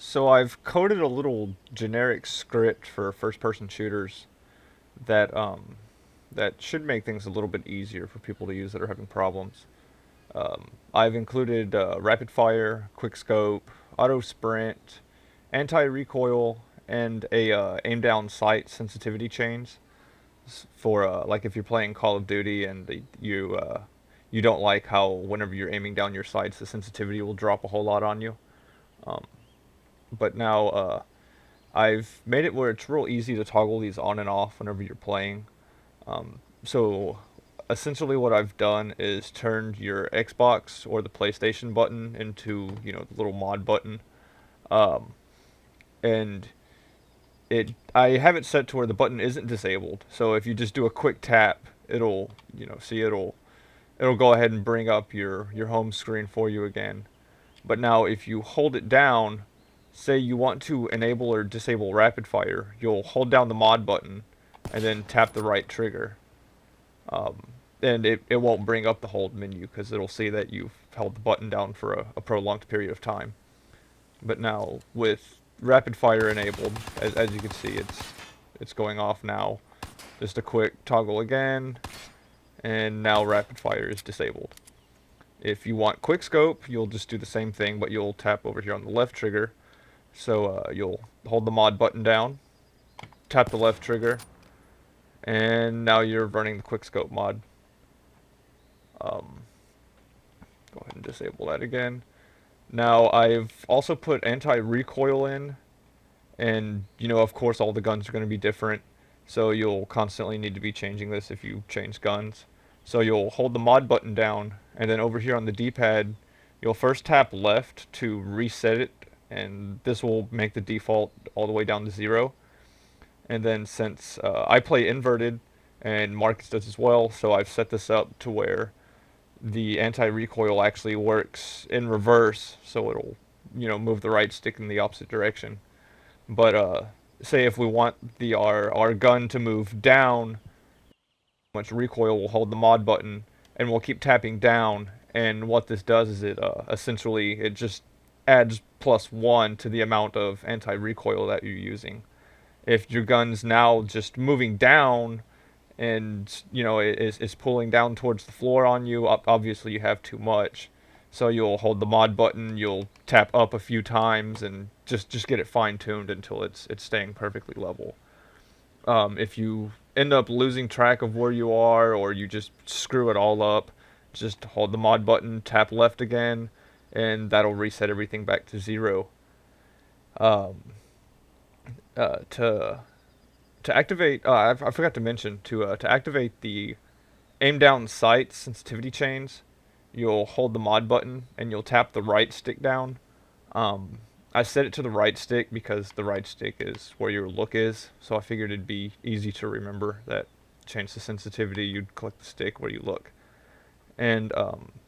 So I've coded a little generic script for first-person shooters that that should make things a little bit easier for people to use that are having problems. I've included rapid fire, quick scope, auto sprint, anti recoil, and a aim down sight sensitivity change for like if you're playing Call of Duty and you don't like how whenever you're aiming down your sights the sensitivity will drop a whole lot on you. Um, but now I've made it where it's real easy to toggle these on and off whenever you're playing. So essentially what I've done is turned your Xbox or the PlayStation button into, the little mod button. Um, and I have it set to where the button isn't disabled. So if you just do a quick tap, it'll, it'll go ahead and bring up your home screen for you again. But now if you hold it down, say you want to enable or disable rapid fire, you'll hold down the mod button and then tap the right trigger. Um, and it won't bring up the hold menu because it'll see that you've held the button down for a prolonged period of time. But now with rapid fire enabled, as you can see, it's going off now. Just a quick toggle again, and now rapid fire is disabled. If you want quick scope, you'll just do the same thing, but you'll tap over here on the left trigger. So you'll hold the mod button down, tap the left trigger, and now you're running the quick scope mod. Um, Go ahead and disable that again. Now I've also put anti recoil in, and of course all the guns are going to be different, so you'll constantly need to be changing this if you change guns. So you'll hold the mod button down, and then over here on the D-pad, you'll first tap left to reset it, and this will make the default all the way down to 0. And then since I play inverted, and Marcus does as well, so I've set this up to where the anti-recoil actually works in reverse, so it'll, move the right stick in the opposite direction. But say if we want our gun to move down, much recoil, we'll hold the mod button and we'll keep tapping down. And what this does is it essentially it just adds +1 to the amount of anti-recoil that you're using. If your gun's now just moving down and is pulling down towards the floor on you, obviously you have too much. So you'll hold the mod button, you'll tap up a few times, and just get it fine tuned until it's staying perfectly level. If you end up losing track of where you are, or you just screw it all up, just hold the mod button, tap left again, and that'll reset everything back to 0. Um, to activate, I forgot to mention to activate the aim down sight sensitivity chains, you'll hold the mod button and you'll tap the right stick down. Um, I set it to the right stick because the right stick is where your look is, so I figured it'd be easy to remember that. Change the sensitivity, you'd click the stick where you look. And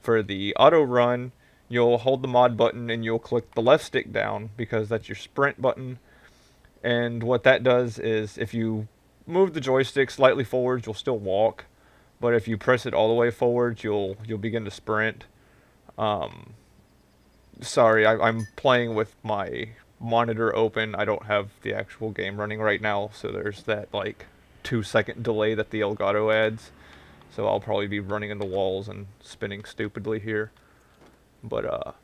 for the auto run, you'll hold the mod button and you'll click the left stick down because that's your sprint button. And what that does is if you move the joystick slightly forwards, you'll still walk, but if you press it all the way forwards, you'll begin to sprint. Um, Sorry, I'm playing with my monitor open. I don't have the actual game running right now, so there's that like 2-second delay that the Elgato adds. So I'll probably be running into walls and spinning stupidly here. But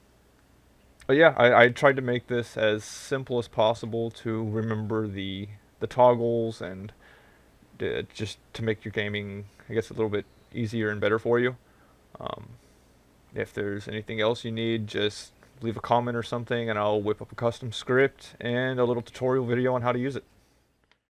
but yeah, I tried to make this as simple as possible to remember the toggles and just to make your gaming, I guess, a little bit easier and better for you. Um, if there's anything else you need, just leave a comment or something, and I'll whip up a custom script and a little tutorial video on how to use it.